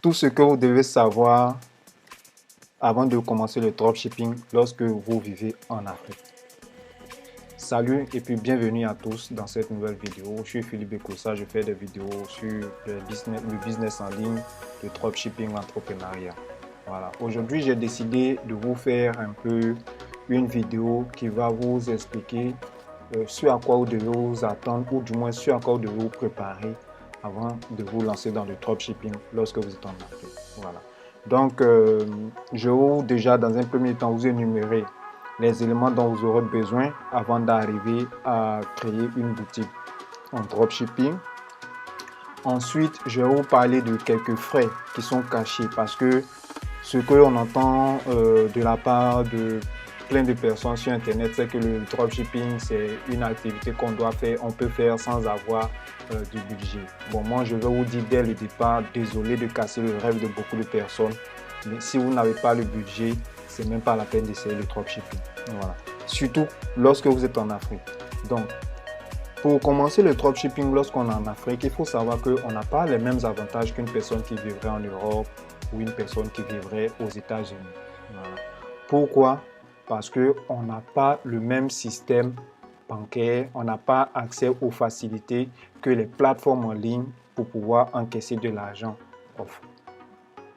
tout ce que vous devez savoir avant de commencer le dropshipping lorsque vous vivez en Afrique. Salut et puis bienvenue à tous dans cette nouvelle vidéo. Je suis Philippe Bekossa, je fais des vidéos sur le business en ligne, le dropshipping, l'entrepreneuriat. Voilà. Aujourd'hui, j'ai décidé de vous faire un peu une vidéo qui va vous expliquer ce à quoi vous devez vous attendre ou du moins ce à quoi vous devez vous préparer avant de vous lancer dans le dropshipping lorsque vous êtes en Afrique. Voilà. Donc, je vais déjà dans un premier temps vous énumérer les éléments dont vous aurez besoin avant d'arriver à créer une boutique en dropshipping. Ensuite, je vais vous parler de quelques frais qui sont cachés parce que ce que l'on entend de la part de plein de personnes sur Internet, c'est que le dropshipping, c'est une activité qu'on doit faire, on peut faire sans avoir de budget. Bon, moi, je vais vous dire dès le départ, désolé de casser le rêve de beaucoup de personnes, mais si vous n'avez pas le budget, c'est même pas la peine d'essayer le dropshipping. Voilà. Surtout lorsque vous êtes en Afrique. Donc, pour commencer le dropshipping lorsqu'on est en Afrique, il faut savoir qu'on n'a pas les mêmes avantages qu'une personne qui vivrait en Europe ou une personne qui vivrait aux États-Unis. Voilà. Pourquoi? Parce qu'on n'a pas le même système bancaire, on n'a pas accès aux facilités que les plateformes en ligne pour pouvoir encaisser de l'argent offrent.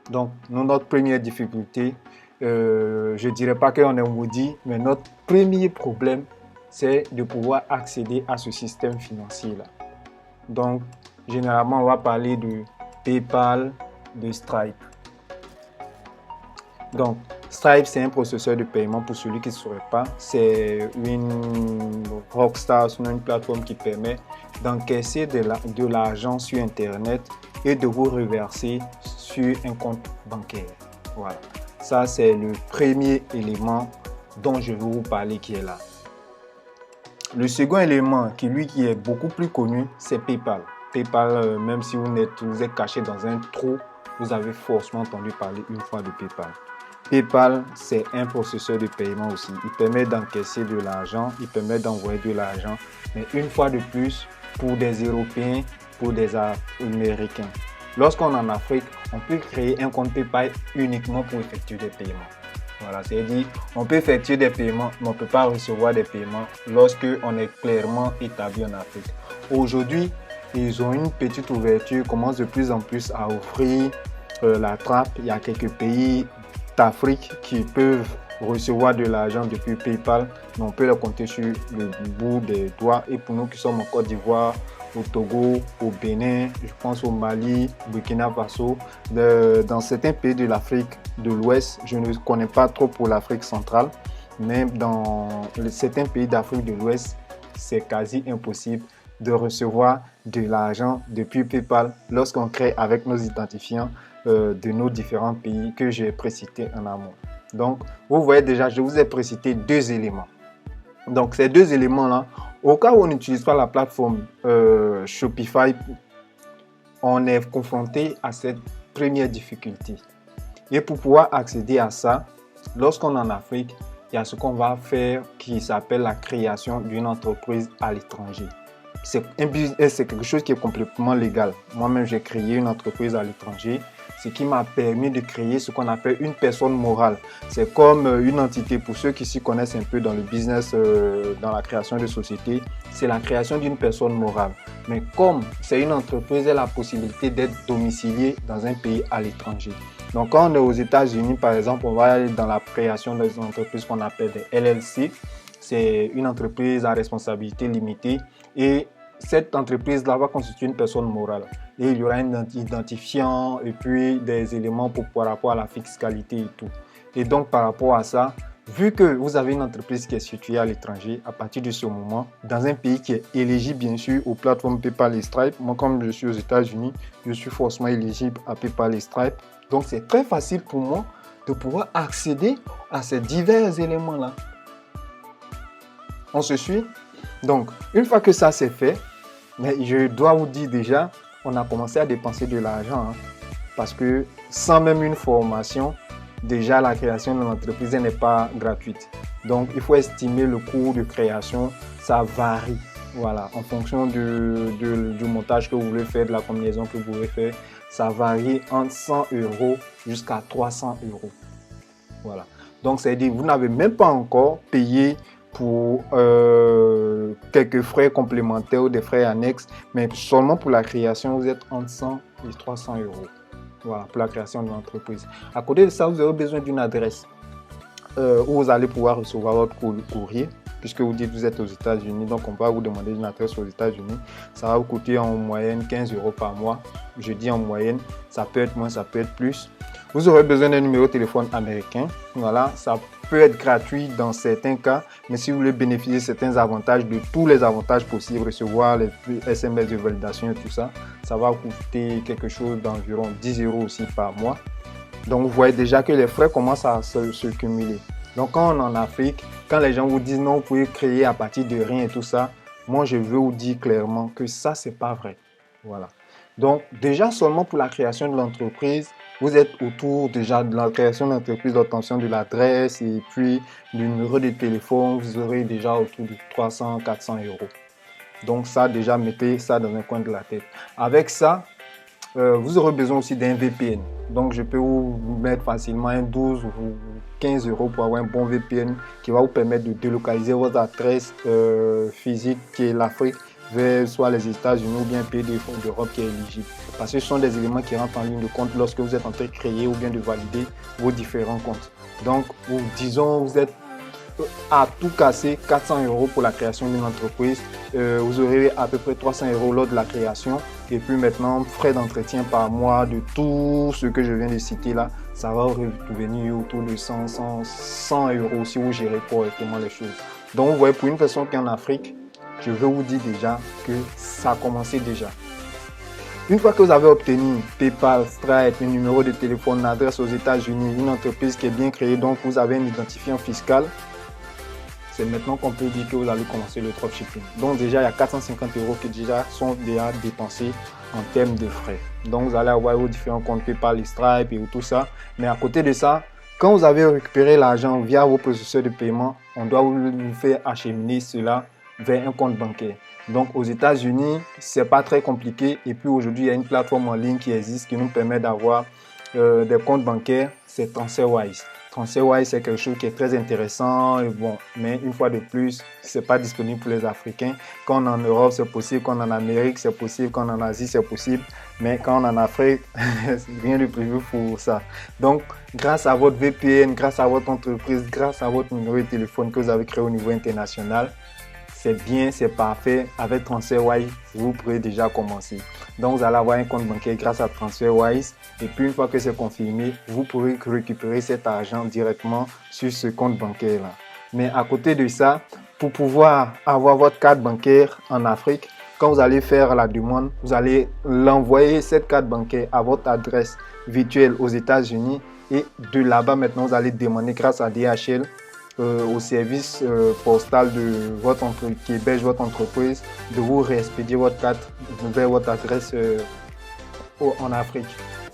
Donc, notre première difficulté, je ne dirais pas qu'on est maudit, mais notre premier problème, c'est de pouvoir accéder à ce système financier-là. Donc, généralement, on va parler de PayPal, de Stripe. Donc, Stripe, c'est un processeur de paiement pour celui qui ne saurait pas. C'est une Rockstar, une plateforme qui permet d'encaisser de l'argent sur Internet et de vous reverser sur un compte bancaire. Voilà. Ça, c'est le premier élément dont je vais vous parler qui est là. Le second élément qui est beaucoup plus connu, c'est PayPal. PayPal, même si vous êtes caché dans un trou, vous avez forcément entendu parler une fois de PayPal. PayPal, c'est un processeur de paiement aussi. Il permet d'encaisser de l'argent, il permet d'envoyer de l'argent, mais une fois de plus, pour des Européens, pour des Américains. Lorsqu'on est en Afrique, on peut créer un compte PayPal uniquement pour effectuer des paiements. Voilà, c'est-à-dire on peut effectuer des paiements, mais on ne peut pas recevoir des paiements lorsqu'on est clairement établi en Afrique. Aujourd'hui, ils ont une petite ouverture, commencent de plus en plus à offrir la trappe. Il y a quelques pays d'Afrique qui peuvent recevoir de l'argent depuis PayPal, mais on peut le compter sur le bout des doigts. Et pour nous qui sommes en Côte d'Ivoire, au Togo, au Bénin, je pense au Mali, Burkina Faso, dans certains pays de l'Afrique de l'Ouest, je ne connais pas trop pour l'Afrique centrale, mais dans certains pays d'Afrique de l'Ouest, c'est quasi impossible de recevoir de l'argent depuis PayPal lorsqu'on crée avec nos identifiants de nos différents pays que j'ai précités en amont. Donc, vous voyez déjà, je vous ai précité deux éléments. Donc, ces deux éléments-là, au cas où on n'utilise pas la plateforme Shopify, on est confronté à cette première difficulté. Et pour pouvoir accéder à ça, lorsqu'on est en Afrique, il y a ce qu'on va faire qui s'appelle la création d'une entreprise à l'étranger. C'est quelque chose qui est complètement légal. Moi-même, j'ai créé une entreprise à l'étranger, ce qui m'a permis de créer ce qu'on appelle une personne morale. C'est comme une entité, pour ceux qui s'y connaissent un peu dans le business, dans la création de sociétés, c'est la création d'une personne morale. Mais comme c'est une entreprise, elle a la possibilité d'être domiciliée dans un pays à l'étranger. Donc, quand on est aux États-Unis, par exemple, on va aller dans la création des entreprises qu'on appelle des LLC. C'est une entreprise à responsabilité limitée et cette entreprise-là va constituer une personne morale. Et il y aura un identifiant et puis des éléments par rapport à la fiscalité et tout. Et donc, par rapport à ça, vu que vous avez une entreprise qui est située à l'étranger, à partir de ce moment, dans un pays qui est éligible bien sûr aux plateformes PayPal et Stripe, moi comme je suis aux États-Unis, je suis forcément éligible à PayPal et Stripe. Donc, c'est très facile pour moi de pouvoir accéder à ces divers éléments-là. On se suit? Donc, une fois que ça c'est fait, mais je dois vous dire déjà, on a commencé à dépenser de l'argent. Parce que sans même une formation, déjà la création de l'entreprise n'est pas gratuite. Donc, il faut estimer le coût de création, ça varie. Voilà, en fonction du montage que vous voulez faire, de la combinaison que vous voulez faire, ça varie entre 100 € jusqu'à 300 €. Voilà. Donc, c'est-à-dire vous n'avez même pas encore payé pour quelques frais complémentaires ou des frais annexes, mais seulement pour la création, vous êtes entre 100 et 300 €. Voilà, pour la création de l'entreprise. À côté de ça, vous aurez besoin d'une adresse où vous allez pouvoir recevoir votre courrier, puisque vous dites que vous êtes aux États-Unis, donc on va vous demander une adresse aux États-Unis. Ça va vous coûter en moyenne 15 € par mois. Je dis en moyenne, ça peut être moins, ça peut être plus. Vous aurez besoin d'un numéro de téléphone américain. Voilà, ça peut être gratuit dans certains cas, mais si vous voulez bénéficier de certains avantages, de tous les avantages possibles, recevoir les SMS de validation et tout ça, ça va vous coûter quelque chose d'environ 10 € aussi par mois. Donc, vous voyez déjà que les frais commencent à se cumuler. Donc, quand on est en Afrique, quand les gens vous disent non, vous pouvez créer à partir de rien et tout ça, moi, je veux vous dire clairement que ça, c'est pas vrai. Voilà. Donc, déjà, seulement pour la création de l'entreprise, vous êtes autour déjà de la création de l'entreprise, l'obtention de l'adresse et puis du numéro de téléphone, vous aurez déjà autour de 300-400 €. Donc, ça, déjà, mettez ça dans un coin de la tête. Avec ça, vous aurez besoin aussi d'un VPN. Donc, je peux vous mettre facilement un 12 ou 15 € pour avoir un bon VPN qui va vous permettre de délocaliser votre adresse physique qui est l'Afrique vers soit les États-Unis ou bien un pays d'Europe qui est éligible. Parce que ce sont des éléments qui rentrent en ligne de compte lorsque vous êtes en train de créer ou bien de valider vos différents comptes. Donc, disons, vous êtes à tout casser 400 € pour la création d'une entreprise. Vous aurez à peu près 300 € lors de la création. Et puis maintenant, frais d'entretien par mois de tout ce que je viens de citer là, ça va revenir autour de 100 € si vous gérez correctement les choses. Donc, vous voyez, pour une personne qui est en Afrique, je veux vous dire déjà que ça a commencé déjà. Une fois que vous avez obtenu PayPal, Stripe, un numéro de téléphone, une adresse aux États-Unis, une entreprise qui est bien créée, donc vous avez un identifiant fiscal, c'est maintenant qu'on peut dire que vous allez commencer le dropshipping. Donc déjà, il y a 450 € qui déjà sont déjà dépensés en termes de frais. Donc vous allez avoir vos différents comptes PayPal, Stripe et tout ça. Mais à côté de ça, quand vous avez récupéré l'argent via vos processeurs de paiement, on doit vous faire acheminer cela vers un compte bancaire. Donc aux États-Unis, c'est pas très compliqué. Et puis aujourd'hui, il y a une plateforme en ligne qui existe qui nous permet d'avoir des comptes bancaires, c'est TransferWise. TransferWise, c'est quelque chose qui est très intéressant, et bon, mais une fois de plus, c'est pas disponible pour les Africains. Quand on est en Europe, c'est possible. Quand on est en Amérique, c'est possible. Quand on est en Asie, c'est possible. Mais quand on est en Afrique, rien de prévu pour ça. Donc, grâce à votre VPN, grâce à votre entreprise, grâce à votre numéro de téléphone que vous avez créé au niveau international, c'est bien, c'est parfait. Avec TransferWise, vous pourrez déjà commencer. Donc, vous allez avoir un compte bancaire grâce à TransferWise. Et puis, une fois que c'est confirmé, vous pourrez récupérer cet argent directement sur ce compte bancaire-là. Mais à côté de ça, pour pouvoir avoir votre carte bancaire en Afrique, quand vous allez faire la demande, vous allez l'envoyer cette carte bancaire à votre adresse virtuelle aux États-Unis. Et de là-bas, maintenant, vous allez demander grâce à DHL au service postal de votre entreprise, qui héberge votre entreprise, de vous réexpédier votre carte vers votre adresse en Afrique.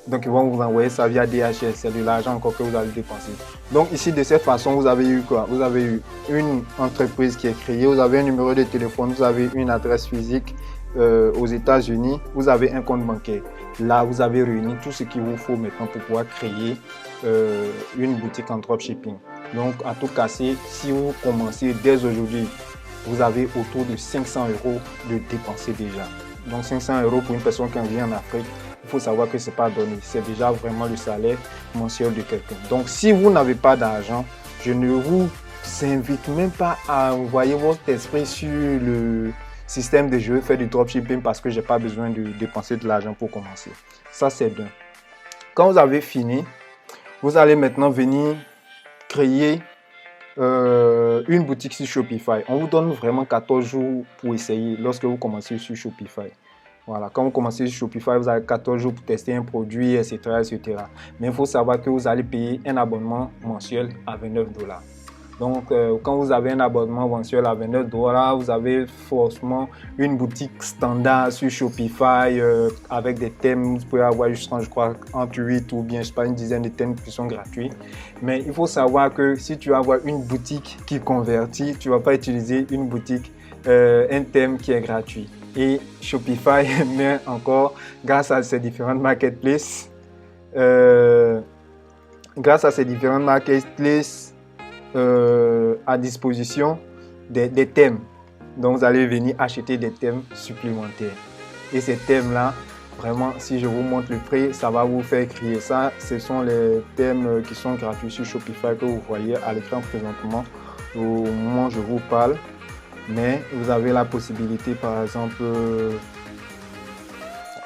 Donc, ils vont vous envoyer ça via DHL. C'est de l'argent encore que vous allez dépenser. Donc, ici, de cette façon, vous avez eu quoi? Vous avez eu une entreprise qui est créée, vous avez un numéro de téléphone, vous avez une adresse physique aux États-Unis, vous avez un compte bancaire. Là, vous avez réuni tout ce qu'il vous faut maintenant pour pouvoir créer une boutique en dropshipping. Donc, à tout casser, si vous commencez dès aujourd'hui, vous avez autour de 500 € de dépenser déjà. Donc, 500 € pour une personne qui vit en Afrique, il faut savoir que ce n'est pas donné. C'est déjà vraiment le salaire mensuel de quelqu'un. Donc, si vous n'avez pas d'argent, je ne vous invite même pas à envoyer votre esprit sur le système de je vais faire du dropshipping parce que je n'ai pas besoin de dépenser de l'argent pour commencer. Ça, c'est bien. Quand vous avez fini, vous allez maintenant venir créer une boutique sur Shopify. On vous donne vraiment 14 jours pour essayer lorsque vous commencez sur Shopify. Voilà, quand vous commencez sur Shopify, vous avez 14 jours pour tester un produit, etc., etc. Mais il faut savoir que vous allez payer un abonnement mensuel à 29 $. Donc, quand vous avez un abonnement mensuel à 29 $, vous avez forcément une boutique standard sur Shopify avec des thèmes. Vous pouvez avoir, je crois, entre 8 ou bien, je sais pas, une dizaine de thèmes qui sont gratuits. Mais il faut savoir que si tu vas avoir une boutique qui convertit, tu ne vas pas utiliser une boutique, un thème qui est gratuit. Et Shopify met encore, grâce à ces différentes marketplaces, à disposition des thèmes. Donc, vous allez venir acheter des thèmes supplémentaires. Et ces thèmes-là, vraiment, si je vous montre le prix, ça va vous faire crier ça. Ce sont les thèmes qui sont gratuits sur Shopify que vous voyez à l'écran présentement au moment où je vous parle. Mais vous avez la possibilité, par exemple,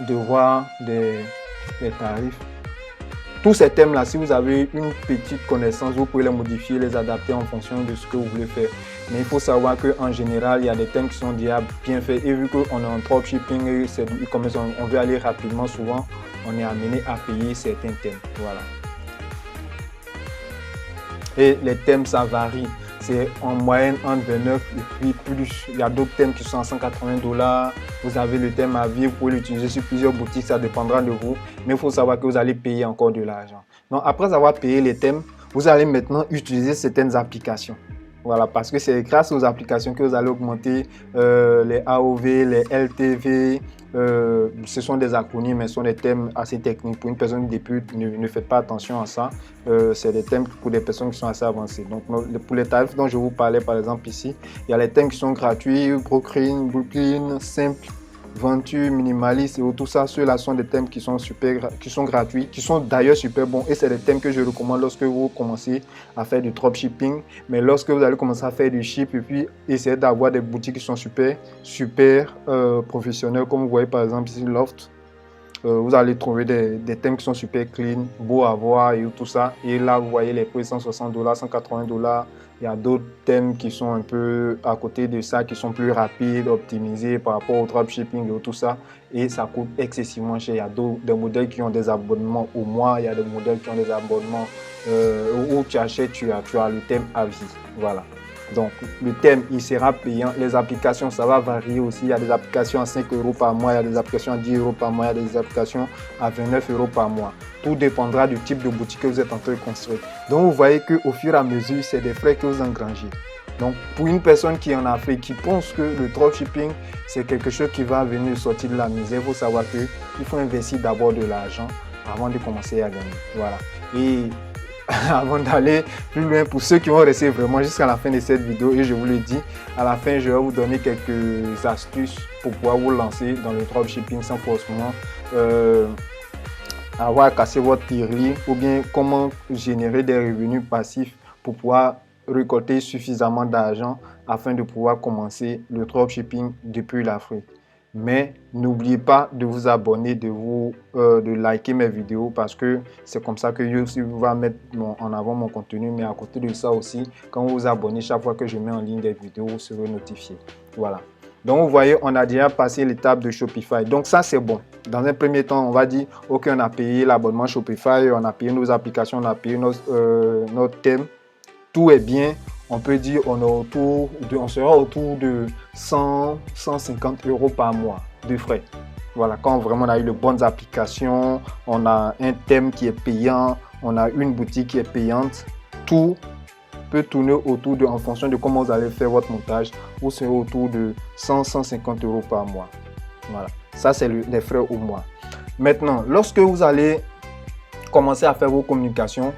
de voir des tarifs. Tous ces thèmes-là, si vous avez une petite connaissance, vous pouvez les modifier, les adapter en fonction de ce que vous voulez faire. Mais il faut savoir qu'en général, il y a des thèmes qui sont déjà bien faits. Et vu qu'on est en dropshipping, c'est du e-commerce, on veut aller rapidement, souvent, on est amené à payer certains thèmes. Voilà. Et les thèmes, ça varie. C'est en moyenne entre 29 et puis plus. Il y a d'autres thèmes qui sont à $180. Vous avez le thème à vie, vous pouvez l'utiliser sur plusieurs boutiques, ça dépendra de vous. Mais il faut savoir que vous allez payer encore de l'argent. Donc après avoir payé les thèmes, vous allez maintenant utiliser certaines applications. Voilà, parce que c'est grâce aux applications que vous allez augmenter les AOV, les LTV. Ce sont des acronymes, mais ce sont des thèmes assez techniques. Pour une personne qui débute, ne faites pas attention à ça. C'est des thèmes pour des personnes qui sont assez avancées. Donc, pour les tarifs dont je vous parlais, par exemple ici, il y a les thèmes qui sont gratuits, Brooklyn, Simple, Venture, Minimaliste et tout ça. Ceux-là sont des thèmes qui sont gratuits, qui sont d'ailleurs super bons. Et c'est des thèmes que je recommande lorsque vous commencez à faire du dropshipping. Mais lorsque vous allez commencer à faire du ship et puis essayer d'avoir des boutiques qui sont super professionnelles, comme vous voyez par exemple ici Loft. Vous allez trouver des thèmes qui sont super clean, beaux à voir et tout ça. Et là, vous voyez les prix $160, $180. Il y a d'autres thèmes qui sont un peu à côté de ça, qui sont plus rapides, optimisés par rapport au dropshipping et tout ça. Et ça coûte excessivement cher. Il y a des modèles qui ont des abonnements au mois. Il y a des modèles qui ont des abonnements où tu achètes, tu as le thème à vie. Voilà. Donc, le thème, il sera payant. Les applications, ça va varier aussi. Il y a des applications à 5 € par mois, il y a des applications à 10 € par mois, il y a des applications à 29 € par mois. Tout dépendra du type de boutique que vous êtes en train de construire. Donc, vous voyez qu'au fur et à mesure, c'est des frais que vous engrangez. Donc, pour une personne qui est en Afrique, qui pense que le dropshipping, c'est quelque chose qui va venir sortir de la misère, il faut savoir qu'il faut investir d'abord de l'argent avant de commencer à gagner. Voilà. Et avant d'aller plus loin, pour ceux qui vont rester vraiment jusqu'à la fin de cette vidéo, et je vous le dis, à la fin, je vais vous donner quelques astuces pour pouvoir vous lancer dans le dropshipping sans forcément avoir à casser votre tirelire, ou bien comment générer des revenus passifs pour pouvoir récolter suffisamment d'argent afin de pouvoir commencer le dropshipping depuis l'Afrique. Mais n'oubliez pas de vous abonner, de liker mes vidéos parce que c'est comme ça que YouTube va mettre en avant mon contenu. Mais à côté de ça aussi, quand vous vous abonnez, chaque fois que je mets en ligne des vidéos, vous serez notifié. Voilà. Donc vous voyez, on a déjà passé l'étape de Shopify. Donc ça c'est bon. Dans un premier temps, on va dire, ok, on a payé l'abonnement Shopify, on a payé nos applications, on a payé notre thème. Tout est bien. On peut dire on sera autour de 100-150 € par mois de frais. Voilà, quand vraiment on a eu de bonnes applications, on a un thème qui est payant, on a une boutique qui est payante, tout peut tourner autour en fonction de comment vous allez faire votre montage, vous serez autour de 100-150 € par mois. Voilà, ça c'est les frais au mois. Maintenant, lorsque vous allez commencer à faire vos communications,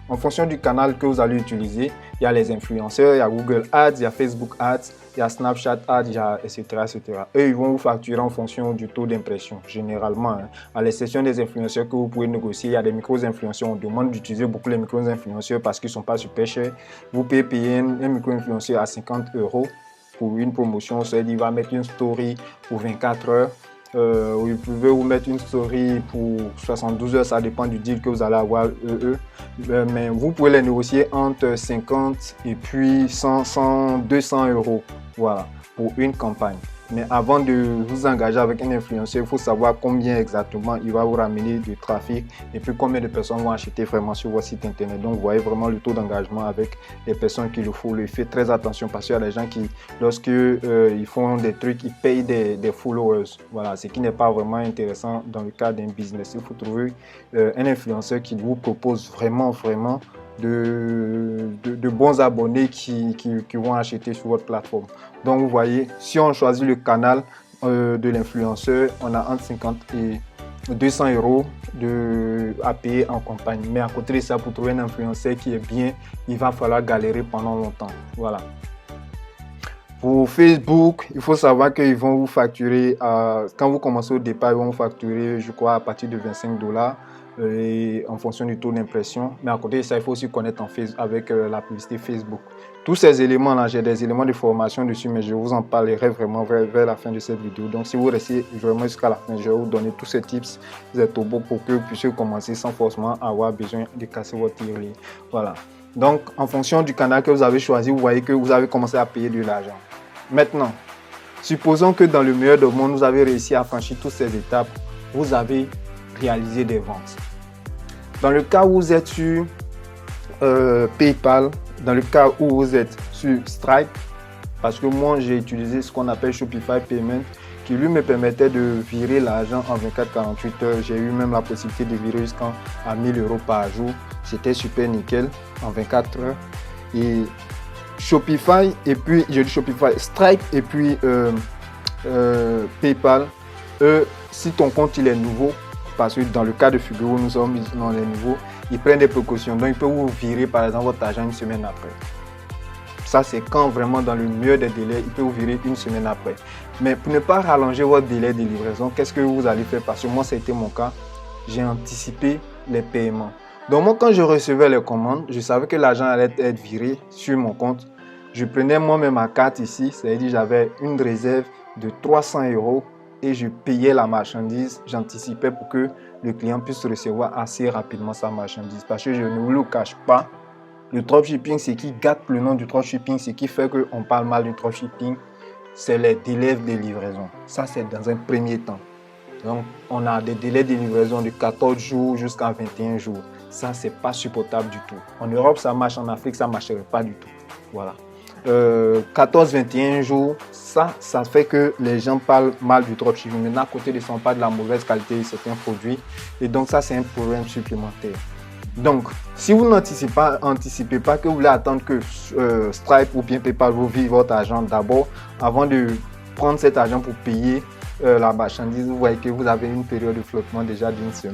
en fonction du canal que vous allez utiliser, il y a les influenceurs, il y a Google Ads, il y a Facebook Ads, il y a Snapchat Ads, etc., etc. Eux, ils vont vous facturer en fonction du taux d'impression, généralement. Hein. À l'exception des influenceurs que vous pouvez négocier, il y a des micro-influenceurs. On demande d'utiliser beaucoup les micro-influenceurs parce qu'ils ne sont pas super chers. Vous pouvez payer un micro-influenceur à 50 € pour une promotion. C'est-à-dire qu'il va mettre une story pour 24 heures. Vous pouvez vous mettre une story pour 72 heures, ça dépend du deal que vous allez avoir mais vous pouvez les négocier entre 50 et puis 200 €, voilà, pour une campagne. Mais avant de vous engager avec un influenceur, il faut savoir combien exactement il va vous ramener du trafic et puis combien de personnes vont acheter vraiment sur votre site internet. Donc, vous voyez vraiment le taux d'engagement avec les personnes qu'il faut. Il fait très attention parce qu'il y a des gens qui, lorsque ils font des trucs, ils payent des followers. Voilà, ce qui n'est pas vraiment intéressant dans le cadre d'un business. Il faut trouver un influenceur qui vous propose vraiment de bons abonnés qui vont acheter sur votre plateforme. Donc vous voyez, si on choisit le canal, de l'influenceur, on a entre 50 et 200 euros à payer en campagne. Mais à côté de ça, pour trouver un influenceur qui est bien, il va falloir galérer pendant longtemps. Voilà. Pour Facebook, il faut savoir qu'ils vont vous facturer, quand vous commencez au départ, ils vont vous facturer, je crois, à partir de 25 $, en fonction du taux d'impression. Mais à côté de ça, il faut aussi connaître avec la publicité Facebook. Tous ces éléments-là, j'ai des éléments de formation dessus, mais je vous en parlerai vraiment vers la fin de cette vidéo. Donc, si vous restez vraiment jusqu'à la fin, je vais vous donner tous ces tips, ces turbos pour que vous puissiez commencer sans forcément avoir besoin de casser votre tirelire. Voilà. Donc, en fonction du canal que vous avez choisi, vous voyez que vous avez commencé à payer de l'argent. Maintenant, supposons que dans le meilleur des mondes, vous avez réussi à franchir toutes ces étapes, vous avez réalisé des ventes. Dans le cas où vous êtes sur PayPal, dans le cas où vous êtes sur Stripe, parce que moi j'ai utilisé ce qu'on appelle Shopify Payment, qui lui me permettait de virer l'argent en 24-48 heures. J'ai eu même la possibilité de virer jusqu'à 1000 € par jour. C'était super nickel en 24 heures. Et Shopify, et puis j'ai dit Shopify, Stripe et puis PayPal, si ton compte il est nouveau, parce que dans le cas de figure où nous sommes dans les nouveaux, ils prennent des précautions. Donc ils peuvent vous virer par exemple votre argent une semaine après. Ça c'est quand vraiment dans le meilleur des délais, ils peuvent vous virer une semaine après. Mais pour ne pas rallonger votre délai de livraison, qu'est-ce que vous allez faire? Parce que moi ça a été mon cas, j'ai anticipé les paiements. Donc moi quand je recevais les commandes, je savais que l'argent allait être viré sur mon compte. Je prenais moi-même ma carte ici, c'est-à-dire j'avais une réserve de 300 € et je payais la marchandise. J'anticipais pour que le client puisse recevoir assez rapidement sa marchandise. Parce que je ne vous le cache pas, le dropshipping, ce qui gâte le nom du dropshipping, ce qui fait qu'on parle mal du dropshipping, c'est les délais de livraison. Ça, c'est dans un premier temps. Donc, on a des délais de livraison de 14 jours jusqu'à 21 jours. Ça, c'est pas supportable du tout. En Europe, ça marche. En Afrique, ça ne marcherait pas du tout. Voilà. 14-21 jours, ça fait que les gens parlent mal du dropshipping. Maintenant, à côté de ça, on parle de la mauvaise qualité de certains produits. Et donc, ça, c'est un problème supplémentaire. Donc, si vous n'anticipez pas que vous voulez attendre que Stripe ou bien PayPal vous vire votre argent d'abord, avant de prendre cet argent pour payer la marchandise, vous voyez que vous avez une période de flottement déjà d'une semaine.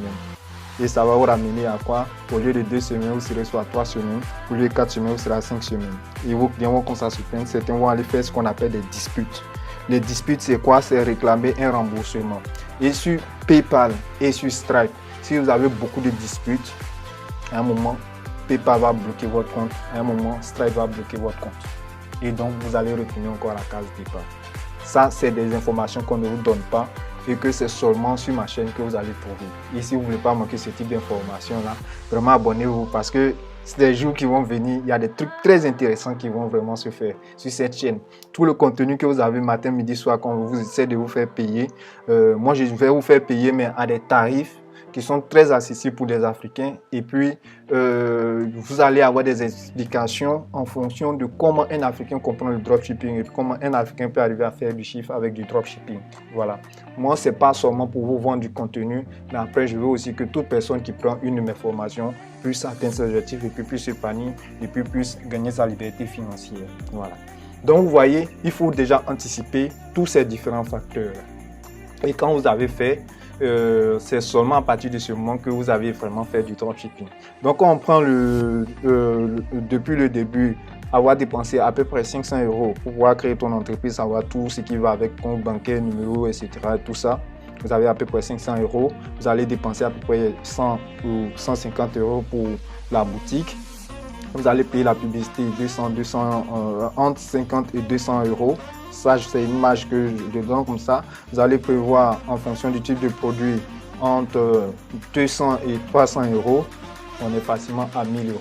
Et ça va vous ramener à quoi? Au lieu de 2 semaines, vous serez soit 3 semaines. Au lieu de 4 semaines, vous serez à 5 semaines. Et vos clients vont commencer à se plaindre. Certains vont aller faire ce qu'on appelle des disputes. Les disputes, c'est quoi? C'est réclamer un remboursement. Et sur PayPal et sur Stripe, si vous avez beaucoup de disputes, à un moment, PayPal va bloquer votre compte. À un moment, Stripe va bloquer votre compte. Et donc, vous allez retourner encore à la case PayPal. Ça, c'est des informations qu'on ne vous donne pas. Et que c'est seulement sur ma chaîne que vous allez trouver. Et si vous ne voulez pas manquer ce type d'informations-là, vraiment abonnez-vous parce que c'est des jours qui vont venir. Il y a des trucs très intéressants qui vont vraiment se faire sur cette chaîne. Tout le contenu que vous avez matin, midi, soir, quand vous essayez de vous faire payer, moi je vais vous faire payer mais à des tarifs qui sont très accessibles pour les Africains. Et puis, vous allez avoir des explications en fonction de comment un Africain comprend le dropshipping et comment un Africain peut arriver à faire du chiffre avec du dropshipping. Voilà. Moi, ce n'est pas seulement pour vous vendre du contenu, mais après, je veux aussi que toute personne qui prend une de mes formations puisse atteindre ses objectifs et puis puisse s'épanouir et puis puisse gagner sa liberté financière. Voilà. Donc, vous voyez, il faut déjà anticiper tous ces différents facteurs. Et quand vous avez fait, c'est seulement à partir de ce moment que vous avez vraiment fait du dropshipping. Donc, on prend depuis le début, avoir dépensé à peu près 500 € pour pouvoir créer ton entreprise, savoir tout ce qui va avec compte bancaire, numéro, etc. Tout ça. Vous avez à peu près 500 €. Vous allez dépenser à peu près 100 ou 150 € pour la boutique. Vous allez payer la publicité entre 50 et 200 €. Ça, c'est une marge que je donne comme ça. Vous allez prévoir en fonction du type de produit entre 200 et 300 €. On est facilement à 1000 €.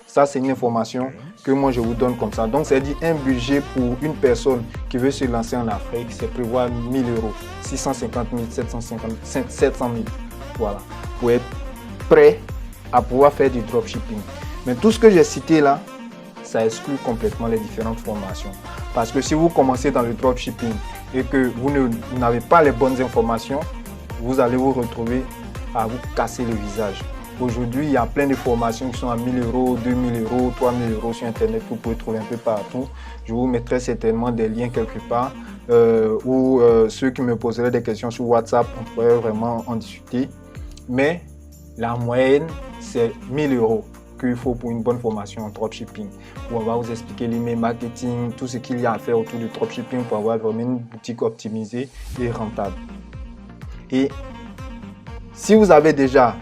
Ça, c'est une information que moi, je vous donne comme ça. Donc, c'est dit un budget pour une personne qui veut se lancer en Afrique, c'est prévoir 1000 €, 650 000, 700 000. Voilà, pour être prêt à pouvoir faire du dropshipping. Mais tout ce que j'ai cité là, ça exclut complètement les différentes formations. Parce que si vous commencez dans le dropshipping et que vous n'avez pas les bonnes informations, vous allez vous retrouver à vous casser le visage. Aujourd'hui, il y a plein de formations qui sont à 1000 €, 2000 €, 3000 € sur Internet que vous pouvez trouver un peu partout. Je vous mettrai certainement des liens quelque part. ou ceux qui me poseraient des questions sur WhatsApp, on pourrait vraiment en discuter. Mais la moyenne, c'est 1000 € qu'il faut pour une bonne formation en dropshipping, où on va vous expliquer l'email marketing, tout ce qu'il y a à faire autour du dropshipping pour avoir vraiment une boutique optimisée et rentable. Et si vous avez déjà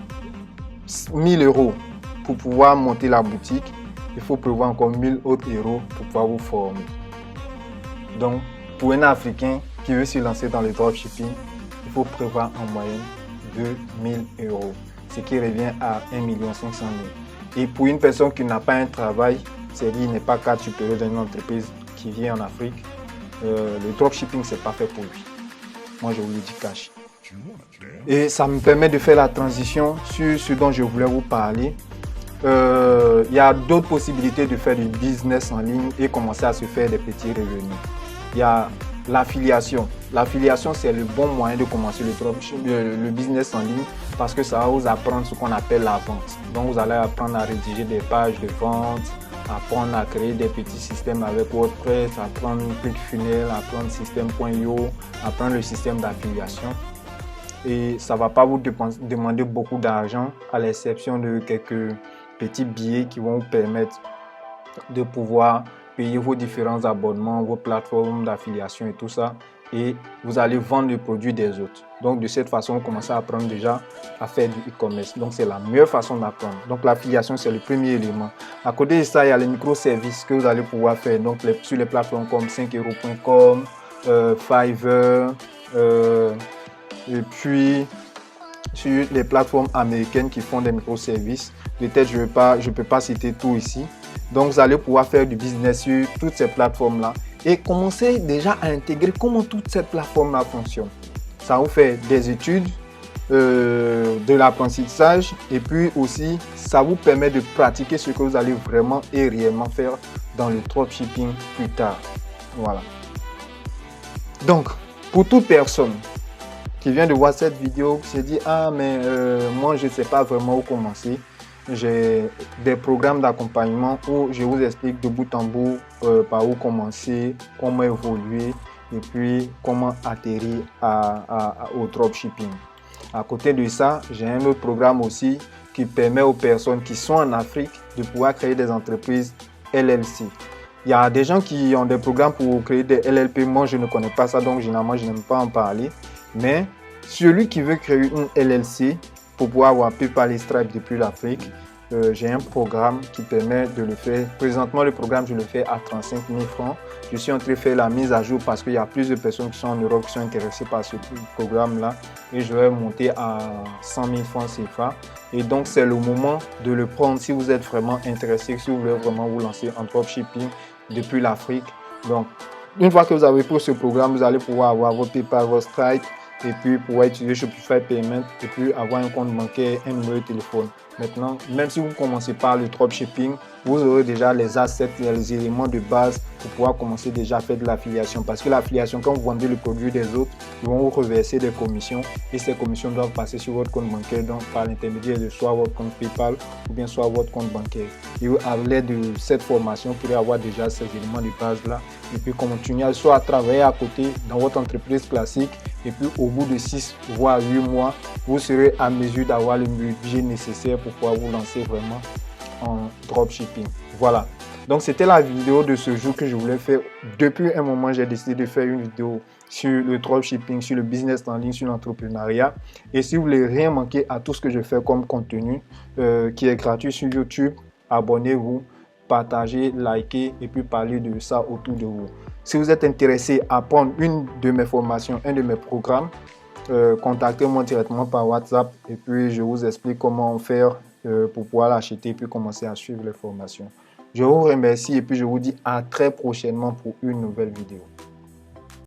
1000 € pour pouvoir monter la boutique, il faut prévoir encore 1000 autres euros pour pouvoir vous former. Donc, pour un Africain qui veut se lancer dans le dropshipping, il faut prévoir en moyenne 2000 €, ce qui revient à 1 500 000. Et pour une personne qui n'a pas un travail, c'est-à-dire n'est pas cadre supérieur d'une entreprise qui vient en Afrique, le dropshipping, c'est pas fait pour lui. Moi, je vous le dis cash. Et ça me permet de faire la transition sur ce dont je voulais vous parler. Il y a d'autres possibilités de faire du business en ligne et commencer à se faire des petits revenus. Il y a l'affiliation. L'affiliation, c'est le bon moyen de commencer le business en ligne parce que ça va vous apprendre ce qu'on appelle la vente. Donc, vous allez apprendre à rédiger des pages de vente, apprendre à créer des petits systèmes avec WordPress, apprendre ClickFunnels, apprendre System.io, apprendre le système d'affiliation. Et ça ne va pas vous demander beaucoup d'argent, à l'exception de quelques petits billets qui vont vous permettre de pouvoir payer vos différents abonnements, vos plateformes d'affiliation et tout ça. Et vous allez vendre les produits des autres. Donc, de cette façon, vous commencez à apprendre déjà à faire du e-commerce. Donc, c'est la meilleure façon d'apprendre. Donc, l'affiliation, c'est le premier élément. À côté de ça, il y a les microservices que vous allez pouvoir faire. Donc, sur les plateformes comme 5euros.com, Fiverr, et puis sur les plateformes américaines qui font des microservices. Peut-être je ne peux pas citer tout ici. Donc, vous allez pouvoir faire du business sur toutes ces plateformes-là et commencer déjà à intégrer comment toutes ces plateformes-là fonctionnent. Ça vous fait des études, de l'apprentissage et puis aussi, ça vous permet de pratiquer ce que vous allez vraiment et réellement faire dans le dropshipping plus tard. Voilà. Donc, pour toute personne qui vient de voir cette vidéo, qui se dit « Ah, mais moi, je ne sais pas vraiment où commencer ». J'ai des programmes d'accompagnement où je vous explique de bout en bout par où commencer, comment évoluer et puis comment atterrir au dropshipping. À côté de ça, j'ai un autre programme aussi qui permet aux personnes qui sont en Afrique de pouvoir créer des entreprises LLC. Il y a des gens qui ont des programmes pour créer des LLP. Moi, je ne connais pas ça, donc généralement, je n'aime pas en parler. Mais celui qui veut créer une LLC pour pouvoir avoir PayPal et Stripe depuis l'Afrique, j'ai un programme qui permet de le faire. Présentement, le programme, je le fais à 35 000 francs. Je suis en train de faire la mise à jour parce qu'il y a plus de personnes qui sont en Europe qui sont intéressées par ce programme-là. Et je vais monter à 100 000 francs CFA. Et donc, c'est le moment de le prendre si vous êtes vraiment intéressé, si vous voulez vraiment vous lancer en dropshipping depuis l'Afrique. Donc, une fois que vous avez pris ce programme, vous allez pouvoir avoir votre PayPal, votre Stripe, et puis pouvoir utiliser Shopify Payment et puis avoir un compte bancaire, un numéro de téléphone. Maintenant, même si vous commencez par le dropshipping, vous aurez déjà les assets, les éléments de base pour pouvoir commencer déjà à faire de l'affiliation. Parce que l'affiliation, quand vous vendez le produit des autres, ils vont vous reverser des commissions et ces commissions doivent passer sur votre compte bancaire, donc par l'intermédiaire de soit votre compte PayPal ou bien soit votre compte bancaire. Et à l'aide de cette formation, vous pourrez avoir déjà ces éléments de base là et puis continuer soit à travailler à côté dans votre entreprise classique et puis au bout de 6 voire 8 mois, vous serez à mesure d'avoir le budget nécessaire pour pouvoir vous lancer vraiment en dropshipping. Voilà. Donc, c'était la vidéo de ce jour que je voulais faire. Depuis un moment, j'ai décidé de faire une vidéo sur le dropshipping, sur le business en ligne, sur l'entrepreneuriat. Et si vous voulez rien manquer à tout ce que je fais comme contenu qui est gratuit sur YouTube, abonnez-vous, partagez, likez et puis parlez de ça autour de vous. Si vous êtes intéressé à prendre une de mes formations, un de mes programmes, contactez-moi directement par WhatsApp et puis je vous explique comment faire pour pouvoir l'acheter et puis commencer à suivre les formations. Je vous remercie et puis je vous dis à très prochainement pour une nouvelle vidéo.